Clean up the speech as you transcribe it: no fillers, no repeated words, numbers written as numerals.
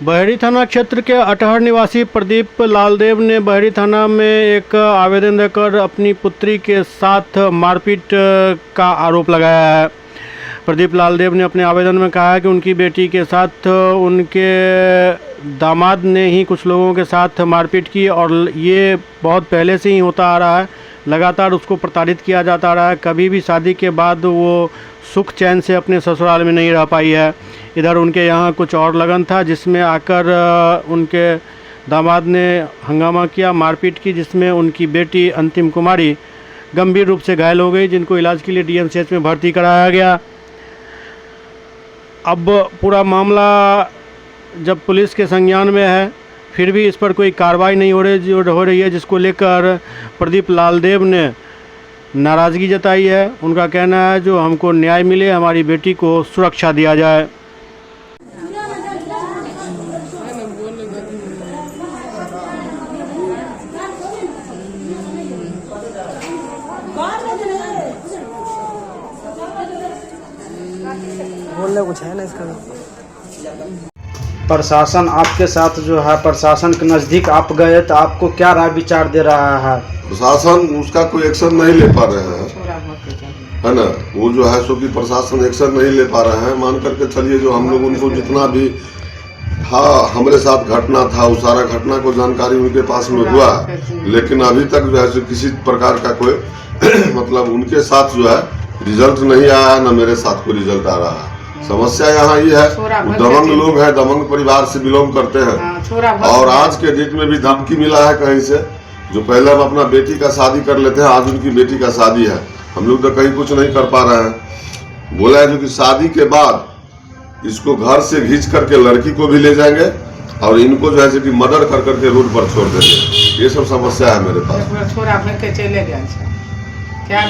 बहरी थाना क्षेत्र के अटहर निवासी प्रदीप लालदेव ने बहरी थाना में एक आवेदन देकर अपनी पुत्री के साथ मारपीट का आरोप लगाया है। प्रदीप लालदेव ने अपने आवेदन में कहा है कि उनकी बेटी के साथ उनके दामाद ने ही कुछ लोगों के साथ मारपीट की और ये बहुत पहले से ही होता आ रहा है। लगातार उसको प्रताड़ित किया जाता रहा है। कभी भी शादी के बाद वो सुख चैन से अपने ससुराल में नहीं रह पाई है। इधर उनके यहाँ कुछ और लगन था जिसमें आकर उनके दामाद ने हंगामा किया, मारपीट की, जिसमें उनकी बेटी अंतिम कुमारी गंभीर रूप से घायल हो गई, जिनको इलाज के लिए डीएमसीएच में भर्ती कराया गया। अब पूरा मामला जब पुलिस के संज्ञान में है फिर भी इस पर कोई कार्रवाई नहीं हो रही है, जिसको लेकर प्रदीप लालदेव ने नाराज़गी जताई है। उनका कहना है जो हमको न्याय मिले, हमारी बेटी को सुरक्षा दिया जाए। बोलने कुछ है ना इसका। प्रशासन आपके साथ जो है, प्रशासन के नज़दीक आप गए तो आपको क्या राय विचार दे रहा है? प्रशासन उसका कोई एक्शन नहीं ले पा रहे हैं, है ना। वो जो है सो कि प्रशासन एक्शन नहीं ले पा रहे हैं। मान करके चलिए जो हम लोग उनको जितना भी हमारे साथ घटना था उस सारा घटना को जानकारी उनके पास में हुआ, लेकिन अभी तक जो है सो किसी प्रकार का कोई मतलब उनके साथ जो है रिजल्ट नहीं आया है, न मेरे साथ कोई रिजल्ट आ रहा है। समस्या यहाँ ये है, दबंग लोग हैं, दबंग परिवार से बिलोंग करते हैं और आज के डेट में भी धमकी मिला है कहीं से। जो पहले हम अपना बेटी का शादी कर लेते हैं, आज उनकी बेटी का शादी है, हम लोग तो कहीं कुछ नहीं कर पा रहे हैं। बोला है जो कि शादी के बाद इसको घर से घींच करके लड़की को भी ले जाएंगे और इनको जो है कि मर्डर कर करके रोड पर छोड़ देंगे। ये सब समस्या है मेरे पास। छोरा भर के चले गए क्या